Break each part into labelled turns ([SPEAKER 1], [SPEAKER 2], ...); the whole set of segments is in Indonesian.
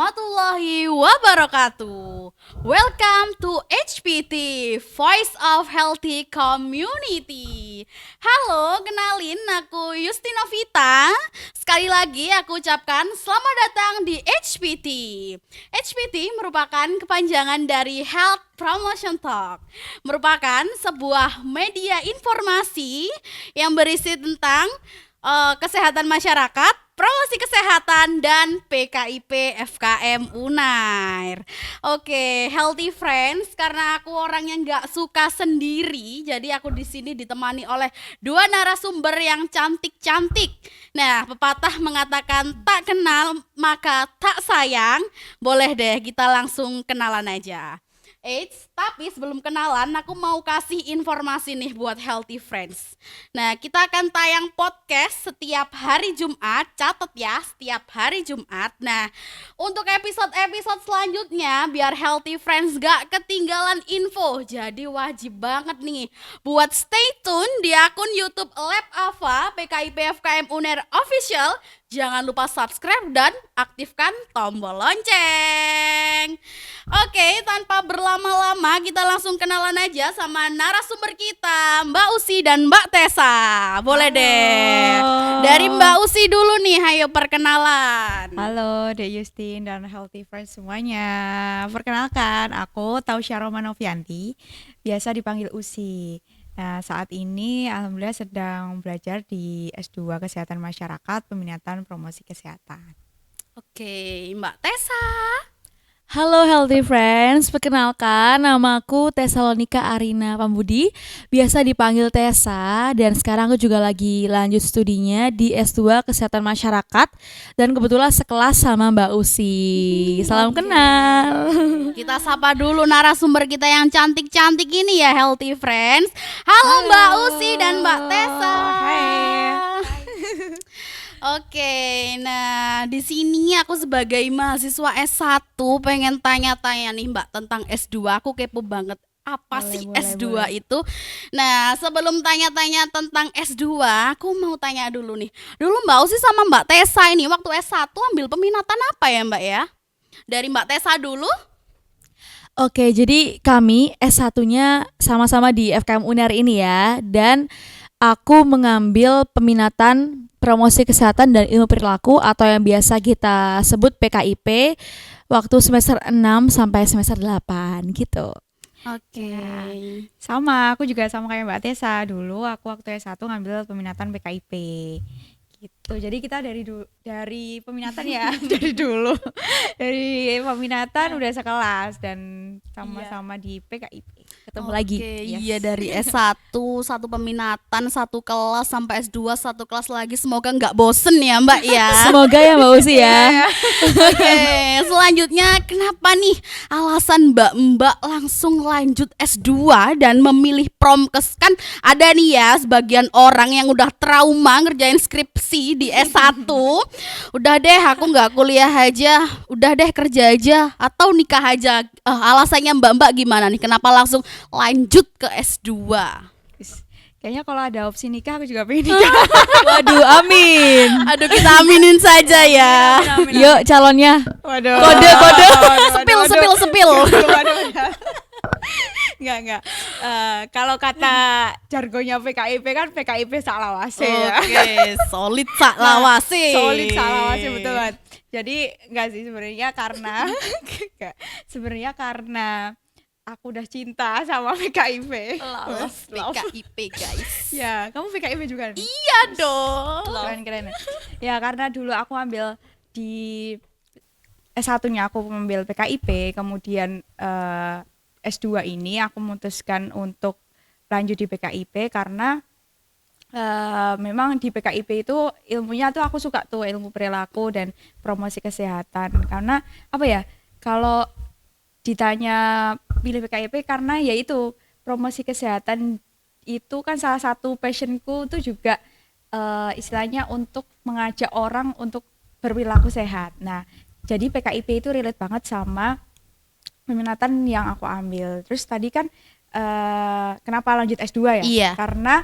[SPEAKER 1] warahmatullahi wabarakatuh. Welcome to HPT, Voice of Healthy Community. Halo, kenalin aku Justina Vita. Sekali lagi aku ucapkan selamat datang di HPT. HPT merupakan kepanjangan dari Health Promotion Talk. Merupakan sebuah media informasi yang berisi tentang kesehatan masyarakat, promosi kesehatan, dan PKIP FKM Unair. Oke, healthy friends, karena aku orang yang nggak suka sendiri, jadi aku di sini ditemani oleh dua narasumber yang cantik-cantik. Nah, pepatah mengatakan tak kenal maka tak sayang. Boleh deh kita langsung kenalan aja. Tapi sebelum kenalan aku mau kasih informasi nih buat healthy friends. Nah, kita akan tayang podcast setiap hari Jumat. Catat ya, setiap hari Jumat. Nah, untuk episode-episode selanjutnya biar healthy friends gak ketinggalan info, jadi wajib banget nih buat stay tune di akun YouTube Lab Ava PKIP FKM Unair Official. Jangan lupa subscribe dan aktifkan tombol lonceng. Oke, tanpa berlama-lama kita langsung kenalan aja sama narasumber kita, Mbak Usi dan Mbak Tessa. Boleh deh. Dari Mbak Usi dulu nih, ayo perkenalan.
[SPEAKER 2] Halo Dek Justin dan Healthy Friends semuanya. Perkenalkan, aku Tausya Romanovianti, biasa dipanggil Usi. Nah, saat ini alhamdulillah sedang belajar di S2 Kesehatan Masyarakat, Peminatan Promosi Kesehatan.
[SPEAKER 1] Oke, Mbak Tessa.
[SPEAKER 3] Halo Healthy Friends, perkenalkan namaku Tessalonika Arina Pambudi, biasa dipanggil Tessa, dan sekarang aku juga lagi lanjut studinya di S2 Kesehatan Masyarakat dan kebetulan sekelas sama Mbak Usi. Salam kenal.
[SPEAKER 1] Kita sapa dulu narasumber kita yang cantik-cantik ini ya, Healthy Friends. Halo Mbak Usi dan Mbak Tessa.
[SPEAKER 2] Hai.
[SPEAKER 1] Oke, nah di sini aku sebagai mahasiswa S1 pengen tanya-tanya nih Mbak tentang S2. Aku kepo banget. Apa sih S2 itu? Nah, sebelum tanya-tanya tentang S2, aku mau tanya dulu nih. Dulu Mbak Usi sama Mbak Tessa ini waktu S1 ambil peminatan apa ya Mbak ya? Dari Mbak Tessa dulu.
[SPEAKER 3] Oke, jadi kami S1-nya sama-sama di FKM Unair ini ya, dan aku mengambil peminatan promosi kesehatan dan ilmu perilaku atau yang biasa kita sebut PKIP waktu semester 6 sampai semester 8 gitu.
[SPEAKER 1] Oke.
[SPEAKER 2] Sama, aku juga sama kayak Mbak Tessa. Dulu aku waktu S1 ngambil peminatan PKIP. Gitu. Jadi kita dari peminatan ya, dari dulu. Dari peminatan udah sekelas dan sama-sama di PKIP. Ketemu lagi.
[SPEAKER 1] Iya, dari S1 satu peminatan, satu kelas, sampai S2 satu kelas lagi. Semoga nggak bosen ya Mbak ya.
[SPEAKER 3] Semoga ya Mbak Usi ya.
[SPEAKER 1] Oke, selanjutnya kenapa nih alasan Mbak langsung lanjut S2 dan memilih promkes? Kan ada nih ya sebagian orang yang udah trauma ngerjain skripsi di S1. Udah deh aku nggak kuliah aja, udah deh kerja aja atau nikah aja. Alasannya Mbak gimana nih? Kenapa langsung lanjut ke S2?
[SPEAKER 2] Kayaknya kalau ada opsi nikah aku juga pengen nikah.
[SPEAKER 3] Waduh, amin.
[SPEAKER 1] Aduh, kita aminin saja ya.
[SPEAKER 3] Yuk calonnya.
[SPEAKER 2] Waduh.
[SPEAKER 3] Kode.
[SPEAKER 1] Sepil.
[SPEAKER 2] Enggak. Kalau kata jargonnya PKIP kan PKIP saklawase ya.
[SPEAKER 1] Oke, solid saklawase.
[SPEAKER 2] Solid saklawase, betul banget. Jadi enggak sih sebenarnya karena aku udah cinta sama PKIP.
[SPEAKER 1] Love PKIP guys.
[SPEAKER 2] Ya, kamu PKIP juga?
[SPEAKER 1] Iya dong.
[SPEAKER 2] Keren. Ya, karena dulu aku ambil di S1-nya aku mengambil PKIP, kemudian S2 ini aku memutuskan untuk lanjut di PKIP karena memang di PKIP itu ilmunya tuh aku suka tuh, ilmu perilaku dan promosi kesehatan. Karena apa ya, kalau ditanya pilih PKIP karena yaitu promosi kesehatan itu kan salah satu passionku tuh juga istilahnya untuk mengajak orang untuk berperilaku sehat. Nah, jadi PKIP itu relate banget sama peminatan yang aku ambil. Terus tadi kan kenapa lanjut S2 ya?
[SPEAKER 1] Iya.
[SPEAKER 2] Karena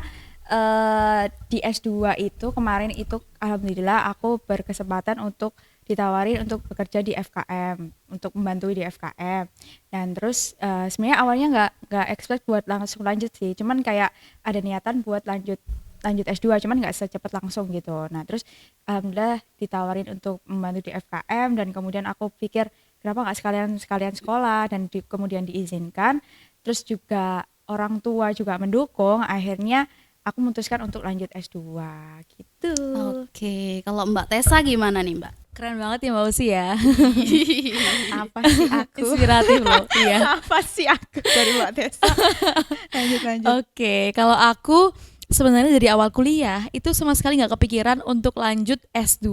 [SPEAKER 2] di S2 itu kemarin itu alhamdulillah aku berkesempatan untuk ditawarin untuk bekerja di FKM, untuk membantu di FKM. Dan terus sebenarnya awalnya nggak expect buat langsung lanjut sih, cuman kayak ada niatan buat lanjut S2, cuman nggak secepat langsung gitu. Nah terus alhamdulillah ditawarin untuk membantu di FKM, dan kemudian aku pikir kenapa nggak sekalian sekolah, dan kemudian diizinkan. Terus juga orang tua juga mendukung, akhirnya aku memutuskan untuk lanjut S2 gitu.
[SPEAKER 1] Oke, kalau Mbak Tessa gimana nih Mbak?
[SPEAKER 3] Keren banget ya Mbak Usi ya.
[SPEAKER 2] Apa sih aku?
[SPEAKER 3] Inspiratif loh. Iya.
[SPEAKER 2] Apa sih aku dari Mbak Tessa? lanjut.
[SPEAKER 3] Oke, kalau aku sebenarnya dari awal kuliah itu sama sekali nggak kepikiran untuk lanjut S2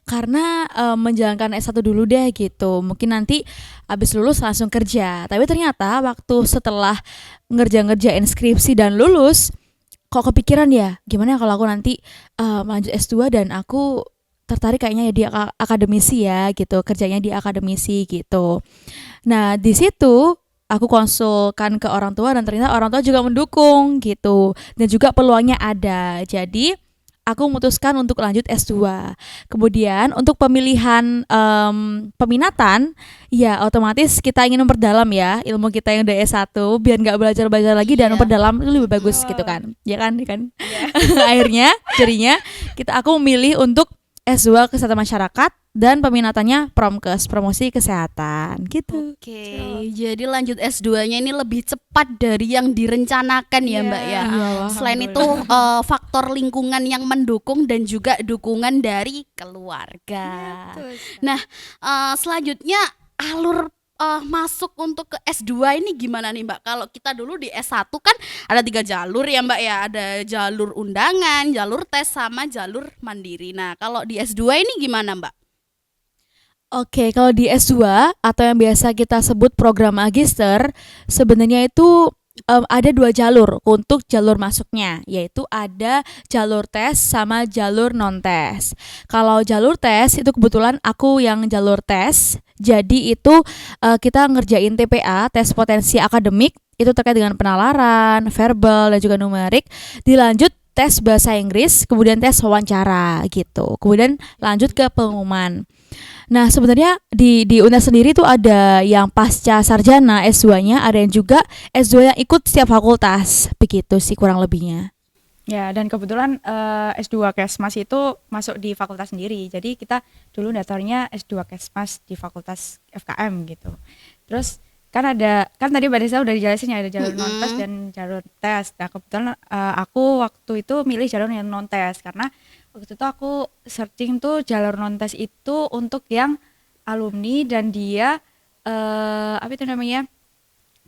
[SPEAKER 3] karena menjalankan S1 dulu deh gitu. Mungkin nanti abis lulus langsung kerja. Tapi ternyata waktu setelah ngerjain skripsi dan lulus, kok kepikiran ya gimana kalau aku nanti lanjut S2 dan aku tertarik kayaknya ya di akademisi ya gitu, kerjanya di akademisi gitu. Nah di situ aku konsulkan ke orang tua dan ternyata orang tua juga mendukung gitu, dan juga peluangnya ada. Jadi aku memutuskan untuk lanjut S2. Kemudian untuk pemilihan peminatan, ya otomatis kita ingin memperdalam ya ilmu kita yang udah S1 biar nggak belajar lagi dan
[SPEAKER 1] Iya.
[SPEAKER 3] memperdalam itu lebih bagus gitu kan. Ya kan? Akhirnya jadinya aku memilih untuk S2 Kesehatan Masyarakat dan peminatannya Promkes, promosi kesehatan gitu.
[SPEAKER 1] Oke, jadi lanjut S2-nya ini lebih cepat dari yang direncanakan ya Mbak ya.
[SPEAKER 3] Iya,
[SPEAKER 1] Selain itu faktor lingkungan yang mendukung dan juga dukungan dari keluarga. Nah, selanjutnya alur masuk untuk ke S2 ini gimana nih Mbak? Kalau kita dulu di S1 kan ada 3 jalur ya Mbak ya. Ada jalur undangan, jalur tes, sama jalur mandiri. Nah, kalau di S2 ini gimana Mbak?
[SPEAKER 3] Oke, kalau di S2 atau yang biasa kita sebut program magister, sebenarnya itu ada 2 jalur untuk jalur masuknya, yaitu ada jalur tes sama jalur non-tes. Kalau jalur tes itu kebetulan aku yang jalur tes, jadi itu kita ngerjain TPA, tes potensi akademik, itu terkait dengan penalaran, verbal, dan juga numerik, dilanjut tes bahasa Inggris, kemudian tes wawancara gitu, kemudian lanjut ke pengumuman. Nah sebenarnya di UNER sendiri tuh ada yang pasca sarjana S2-nya, ada yang juga S2 yang ikut setiap fakultas, begitu sih kurang lebihnya.
[SPEAKER 2] Ya, dan kebetulan S2 Kesmas itu masuk di fakultas sendiri. Jadi kita dulu daftarnya S2 Kesmas di fakultas FKM gitu. Terus kan tadi Mbak Desa udah dijelasin ya, ada jalur non-tes dan jalur tes. Nah kebetulan aku waktu itu milih jalur yang non-tes karena waktu itu aku searching tuh jalur non-tes itu untuk yang alumni dan dia apa itu namanya,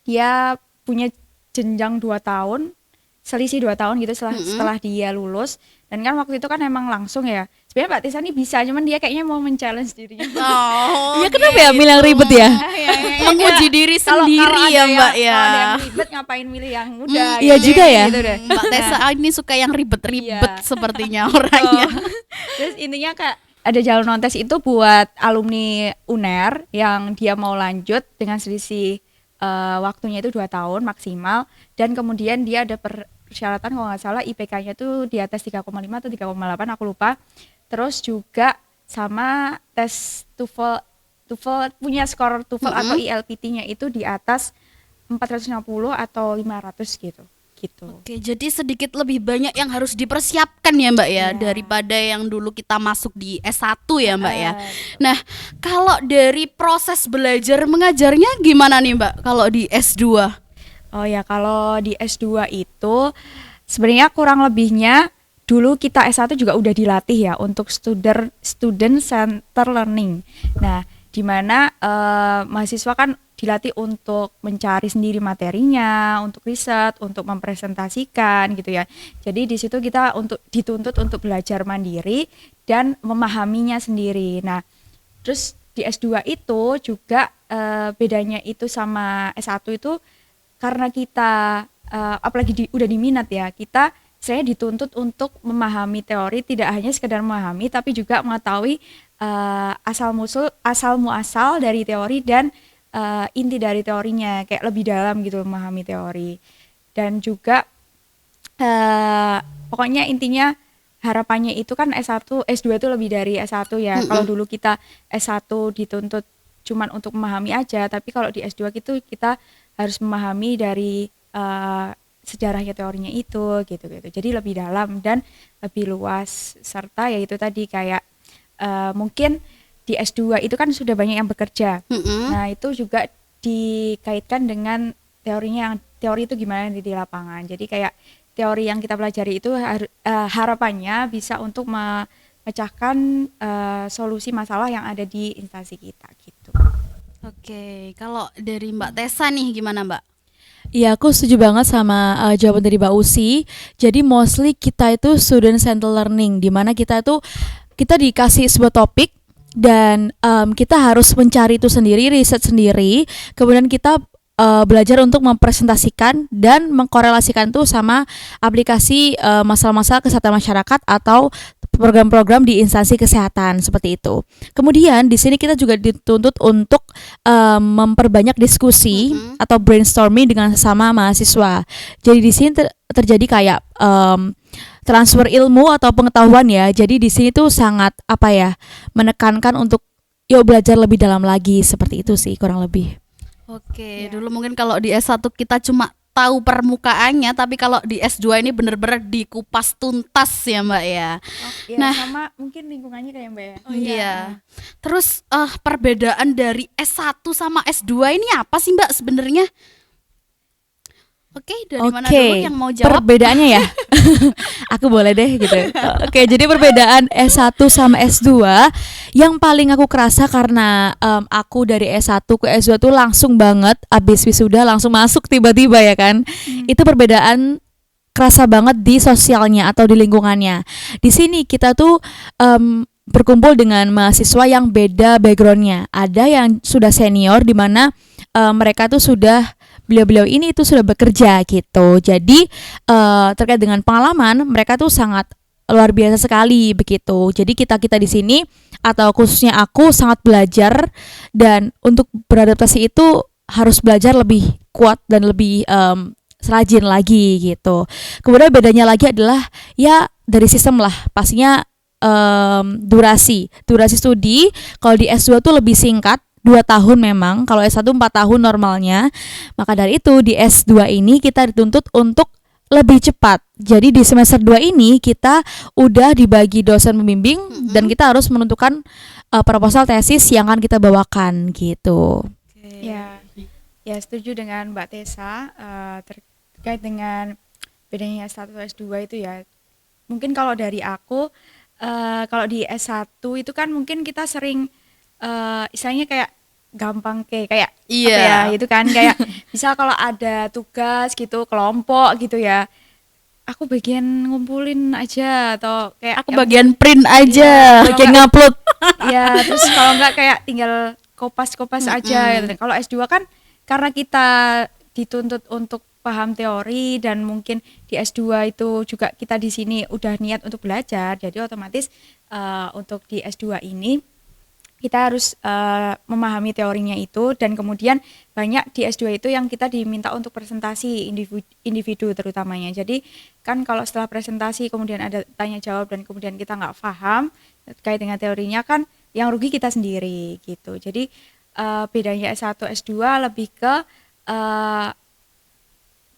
[SPEAKER 2] dia punya jenjang 2 tahun, selisih 2 tahun gitu setelah dia lulus. Dan kan waktu itu kan emang langsung ya, sebenarnya Mbak Tisa ini bisa, cuman dia kayaknya mau men-challenge dirinya.
[SPEAKER 1] Oh,
[SPEAKER 3] Ya kenapa ya milih yang ribet ya?
[SPEAKER 1] menguji diri sendiri ya Mbak ya.
[SPEAKER 2] Kalau ada yang ribet ngapain milih yang mudah?
[SPEAKER 3] Iya juga ya.
[SPEAKER 2] Gitu deh.
[SPEAKER 1] Mbak Tessa ini suka yang ribet-ribet
[SPEAKER 2] Iya.
[SPEAKER 1] sepertinya orangnya.
[SPEAKER 2] Terus intinya Kak, ada jalur non-tes itu buat alumni UNER yang dia mau lanjut dengan selisih waktunya itu 2 tahun maksimal, dan kemudian dia ada persyaratan kalau nggak salah IPK-nya tuh di atas 3,5 atau 3,8 aku lupa. Terus juga sama tes TOEFL punya skor TOEFL atau ILPT-nya itu di atas 460 atau 500 gitu.
[SPEAKER 1] Oke, jadi sedikit lebih banyak yang harus dipersiapkan ya Mbak ya,
[SPEAKER 2] Iya.
[SPEAKER 1] daripada yang dulu kita masuk di S1 ya Mbak ya. Nah, kalau dari proses belajar mengajarnya gimana nih Mbak kalau di S2?
[SPEAKER 2] Oh ya, kalau di S2 itu sebenarnya kurang lebihnya dulu kita S1 juga udah dilatih ya untuk student center learning. Nah, di mana mahasiswa kan dilatih untuk mencari sendiri materinya, untuk riset, untuk mempresentasikan gitu ya. Jadi di situ kita dituntut untuk belajar mandiri dan memahaminya sendiri. Nah, terus di S2 itu juga bedanya itu sama S1 itu karena kita apalagi udah diminat ya, saya dituntut untuk memahami teori, tidak hanya sekedar memahami tapi juga mengetahui asal muasal dari teori dan inti dari teorinya, kayak lebih dalam gitu memahami teori. Dan juga pokoknya intinya harapannya itu kan S1, S2 itu lebih dari S1 ya. Kalau dulu kita S1 dituntut cuman untuk memahami aja, tapi kalau di S2 itu kita harus memahami dari sejarahnya, teorinya itu gitu-gitu. Jadi lebih dalam dan lebih luas, serta ya itu tadi kayak mungkin di S2 itu kan sudah banyak yang bekerja. Nah, itu juga dikaitkan dengan teori itu gimana di lapangan. Jadi kayak teori yang kita pelajari itu harapannya bisa untuk memecahkan solusi masalah yang ada di instansi kita gitu.
[SPEAKER 1] Oke, kalau dari Mbak Tessa nih gimana Mbak?
[SPEAKER 3] Iya, aku setuju banget sama jawaban dari Mbak Usi. Jadi mostly kita itu student centered learning, di mana kita dikasih sebuah topik dan kita harus mencari itu sendiri, riset sendiri. Kemudian kita belajar untuk mempresentasikan dan mengkorelasikan itu sama aplikasi masalah-masalah kesehatan masyarakat atau program-program di instansi kesehatan seperti itu. Kemudian di sini kita juga dituntut untuk memperbanyak diskusi atau brainstorming dengan sesama mahasiswa. Jadi di sini terjadi kayak transfer ilmu atau pengetahuan ya. Jadi di sini tuh sangat menekankan untuk yuk belajar lebih dalam lagi, seperti itu sih kurang lebih.
[SPEAKER 1] Oke, dulu mungkin kalau di S1 kita cuma tahu permukaannya, tapi kalau di S2 ini benar-benar dikupas tuntas ya Mbak ya.
[SPEAKER 2] Ya,
[SPEAKER 1] Nah,
[SPEAKER 2] sama mungkin lingkungannya kayak Mbak ya.
[SPEAKER 1] iya. Terus perbedaan dari S1 sama S2 ini apa sih Mbak sebenarnya? Oke, dari mana dulu yang mau jawab?
[SPEAKER 3] Perbedaannya ya. Aku boleh deh gitu. Oke, jadi perbedaan S1 sama S2 yang paling aku kerasa karena aku dari S1 ke S2 tuh langsung banget abis wisuda langsung masuk tiba-tiba ya kan. Itu perbedaan kerasa banget di sosialnya atau di lingkungannya. Di sini kita tuh berkumpul dengan mahasiswa yang beda backgroundnya. Ada yang sudah senior di mana mereka tuh beliau-beliau ini itu sudah bekerja gitu. Jadi terkait dengan pengalaman mereka tuh sangat luar biasa sekali begitu. Jadi kita di sini atau khususnya aku sangat belajar, dan untuk beradaptasi itu harus belajar lebih kuat dan lebih rajin lagi gitu. Kemudian bedanya lagi adalah ya dari sistem lah, pastinya durasi studi. Kalau di S2 tuh lebih singkat, 2 tahun memang, kalau S1 4 tahun normalnya. Maka dari itu di S2 ini kita dituntut untuk lebih cepat. Jadi di semester 2 ini kita udah dibagi dosen pembimbing dan kita harus menentukan proposal tesis yang akan kita bawakan gitu.
[SPEAKER 2] Ya setuju dengan Mbak Tessa terkait dengan bedanya S1 S2 itu ya. Mungkin kalau dari aku kalau di S1 itu kan mungkin kita sering istilahnya kayak gampang kayak apa ya itu kan kayak misal kalau ada tugas gitu kelompok gitu ya, aku bagian ngumpulin aja atau kayak
[SPEAKER 1] aku bagian print aja, bagian ngupload.
[SPEAKER 2] Ya terus kalau enggak kayak tinggal kopas aja gitu. Kalau S2 kan karena kita dituntut untuk paham teori dan mungkin di S2 itu juga kita di sini udah niat untuk belajar, jadi otomatis untuk di S2 ini kita harus memahami teorinya itu, dan kemudian banyak di S2 itu yang kita diminta untuk presentasi individu terutamanya. Jadi kan kalau setelah presentasi kemudian ada tanya jawab dan kemudian kita nggak paham terkait dengan teorinya, kan yang rugi kita sendiri gitu. Jadi bedanya S1 S2 lebih ke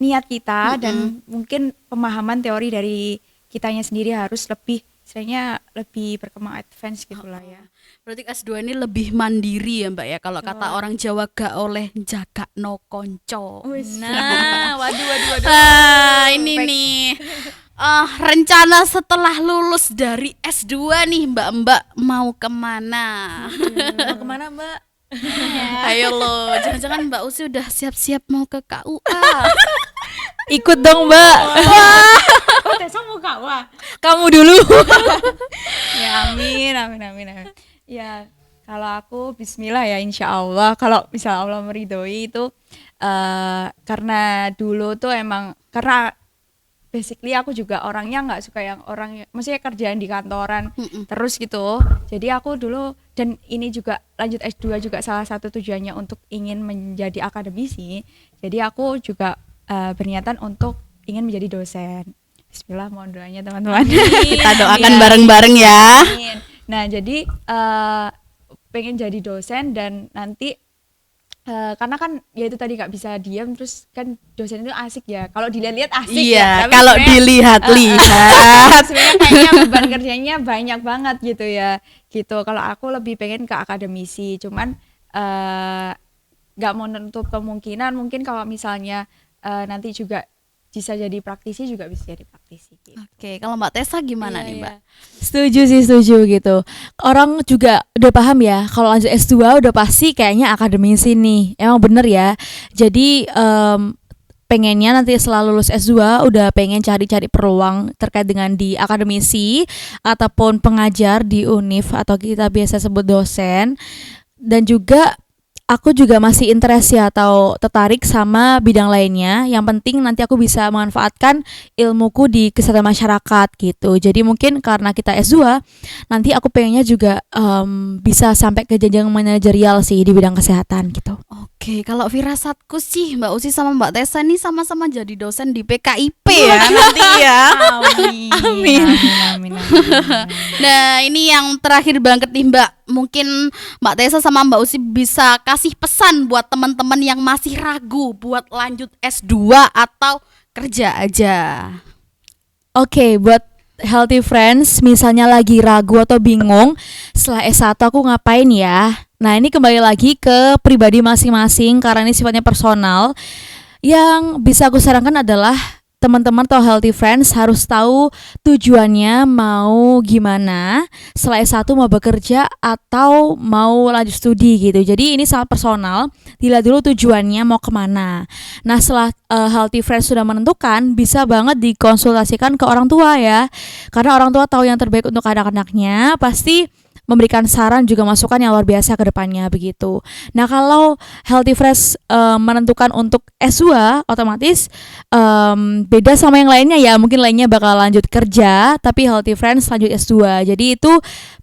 [SPEAKER 2] niat kita dan mungkin pemahaman teori dari kitanya sendiri harus lebih istilahnya lebih berkembang advance gitulah ya.
[SPEAKER 1] Berarti S2 ini lebih mandiri ya Mbak ya, kalau kata orang Jawa gak oleh jaga no konco.
[SPEAKER 3] Nah, waduh.
[SPEAKER 1] Ini nih rencana setelah lulus dari S2 nih Mbak mau kemana?
[SPEAKER 3] Mau kemana Mbak?
[SPEAKER 1] Ayo lo, jangan-jangan Mbak Usi udah siap-siap mau ke KUA.
[SPEAKER 3] Ikut dong Mbak.
[SPEAKER 2] Kok Tessa mau KUA?
[SPEAKER 3] Kamu dulu.
[SPEAKER 2] Ya amin. Ya kalau aku bismillah ya insya Allah, kalau misal Allah meridhoi itu karena dulu tuh emang karena basically aku juga orangnya nggak suka yang maksudnya kerjaan di kantoran terus gitu. Jadi aku dulu, dan ini juga lanjut S2 juga salah satu tujuannya untuk ingin menjadi akademisi. Jadi aku juga berniatan untuk ingin menjadi dosen Bismillah, mohon doanya teman-teman.
[SPEAKER 1] Kita doakan
[SPEAKER 2] Iya.
[SPEAKER 1] bareng-bareng ya.
[SPEAKER 2] Amin. Nah, jadi pengen jadi dosen dan nanti karena kan ya itu tadi nggak bisa diam, terus kan dosen itu asik ya. Kalau dilihat-lihat asik ya.
[SPEAKER 1] Iya,
[SPEAKER 2] Tapi
[SPEAKER 1] kalau
[SPEAKER 2] sebenarnya-
[SPEAKER 1] dilihat-lihat.
[SPEAKER 2] sebenarnya kayaknya beban kerjanya banyak banget gitu ya. Gitu. Kalau aku lebih pengen ke akademisi, cuman nggak mau menutup kemungkinan mungkin kalau misalnya nanti juga bisa jadi praktisi, juga bisa jadi praktisi gitu.
[SPEAKER 1] Oke, kalau Mbak Tessa gimana
[SPEAKER 3] Iya,
[SPEAKER 1] nih,
[SPEAKER 3] iya.
[SPEAKER 1] Mbak?
[SPEAKER 3] Setuju gitu. Orang juga udah paham ya, kalau lanjut S2 udah pasti kayaknya akademisi nih. Emang bener ya. Jadi pengennya nanti setelah lulus S2 udah pengen cari-cari peluang terkait dengan di akademisi ataupun pengajar di univ atau kita biasa sebut dosen. Dan juga aku juga masih interest ya atau tertarik sama bidang lainnya. Yang penting nanti aku bisa memanfaatkan ilmuku di kesehatan masyarakat gitu. Jadi mungkin karena kita S2, nanti aku pengennya juga bisa sampai ke jenjang manajerial sih di bidang kesehatan gitu.
[SPEAKER 1] Oke, kalau firasatku sih Mbak Usi sama Mbak Tessa nih sama-sama jadi dosen di PKIP ya nanti ya.
[SPEAKER 2] Amin.
[SPEAKER 1] Amin.
[SPEAKER 2] Amin.
[SPEAKER 1] Nah, ini yang terakhir banget nih Mbak. Mungkin Mbak Tessa sama Mbak Usi bisa kasih pesan buat teman-teman yang masih ragu buat lanjut S2 atau kerja aja.
[SPEAKER 3] Oke, buat healthy friends misalnya lagi ragu atau bingung setelah S1 aku ngapain ya. Nah, ini kembali lagi ke pribadi masing-masing karena ini sifatnya personal. Yang bisa aku sarankan adalah teman-teman atau healthy friends harus tahu tujuannya mau gimana, setelah S1 mau bekerja atau mau lanjut studi gitu. Jadi ini sangat personal, dilihat dulu tujuannya mau kemana. Nah, setelah healthy friends sudah menentukan, bisa banget dikonsultasikan ke orang tua ya. Karena orang tua tahu yang terbaik untuk anak-anaknya, pasti memberikan saran juga masukan yang luar biasa ke depannya begitu. Nah, kalau healthy fresh menentukan untuk S2 otomatis beda sama yang lainnya ya. Mungkin lainnya bakal lanjut kerja, tapi healthy friends lanjut S2. Jadi itu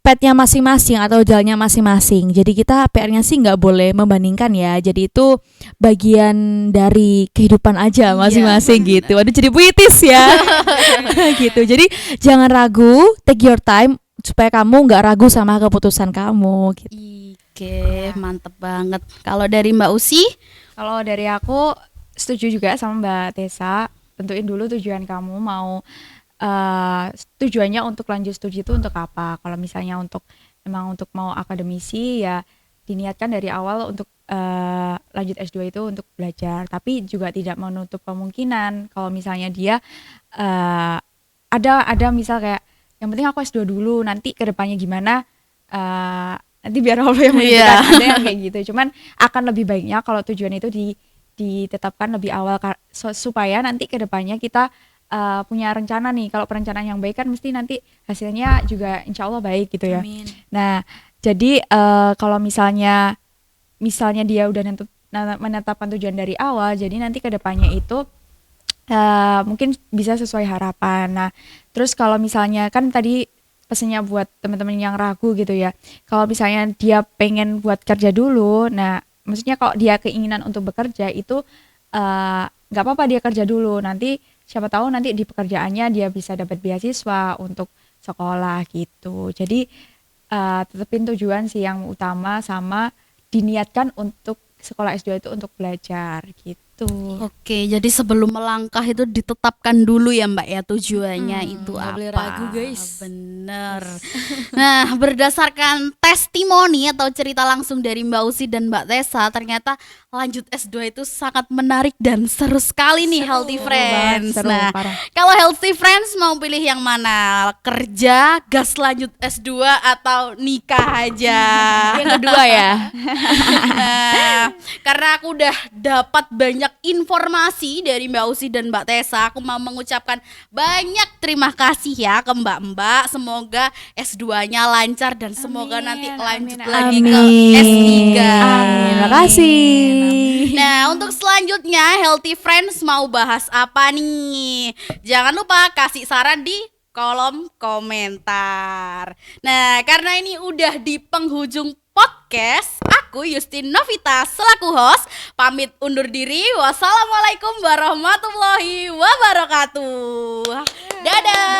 [SPEAKER 3] petnya masing-masing atau jalannya masing-masing. Jadi kita PR-nya sih nggak boleh membandingkan ya. Jadi itu bagian dari kehidupan aja masing-masing gitu. Aduh, jadi puitis ya. Gitu. Jadi jangan ragu, take your time supaya kamu nggak ragu sama keputusan kamu gitu.
[SPEAKER 1] Oke, mantep banget. Kalau dari Mbak Usi?
[SPEAKER 2] Kalau dari aku setuju juga sama Mbak Tessa. Tentuin dulu tujuan kamu mau tujuannya untuk lanjut studi itu untuk apa. Kalau misalnya emang untuk mau akademisi ya diniatkan dari awal untuk lanjut S2 itu untuk belajar. Tapi juga tidak menutup kemungkinan kalau misalnya dia ada misal kayak yang penting aku S2 dulu, nanti kedepannya gimana nanti biar Allah yang menentukan. Ada yang kayak gitu. Cuman akan lebih baiknya kalau tujuan itu ditetapkan lebih awal supaya nanti kedepannya kita punya rencana nih. Kalau perencanaan yang baik kan mesti nanti hasilnya juga insya Allah baik gitu ya.
[SPEAKER 3] Amin.
[SPEAKER 2] Nah, jadi kalau misalnya dia udah menetapkan tujuan dari awal, jadi nanti kedepannya itu mungkin bisa sesuai harapan. Nah, terus kalau misalnya kan tadi pesannya buat teman-teman yang ragu gitu ya. Kalau misalnya dia pengen buat kerja dulu, nah maksudnya kalau dia keinginan untuk bekerja itu nggak apa-apa dia kerja dulu. Nanti siapa tahu nanti di pekerjaannya dia bisa dapat beasiswa untuk sekolah gitu. Jadi tetepin tujuan sih yang utama sama diniatkan untuk sekolah S2 itu untuk belajar gitu.
[SPEAKER 1] Oke, jadi sebelum melangkah itu ditetapkan dulu ya Mbak ya tujuannya itu
[SPEAKER 3] nggak
[SPEAKER 1] apa.
[SPEAKER 3] boleh ragu, guys.
[SPEAKER 1] Bener. Nah, berdasarkan testimoni atau cerita langsung dari Mbak Usi dan Mbak Tessa, ternyata lanjut S2 itu sangat menarik dan seru sekali nih Healthy Friends.
[SPEAKER 2] Seru,
[SPEAKER 1] Nah,
[SPEAKER 2] parah.
[SPEAKER 1] kalau Healthy Friends mau pilih yang mana? Kerja, gas lanjut S2 atau nikah aja?
[SPEAKER 3] Yang kedua ya.
[SPEAKER 1] Nah, karena aku udah dapat banyak informasi dari Mbak Usi dan Mbak Tessa, aku mau mengucapkan banyak terima kasih ya ke Mbak-mbak. Semoga S2-nya lancar dan semoga nanti lanjut lagi ke S3.
[SPEAKER 3] Amin. Makasih.
[SPEAKER 1] Nah, untuk selanjutnya Healthy Friends mau bahas apa nih? Jangan lupa kasih saran di kolom komentar. Nah, karena ini udah di penghujung podcast Podcast. Aku Yustin Novita selaku host. Pamit undur diri. Wassalamualaikum warahmatullahi wabarakatuh. Dadah.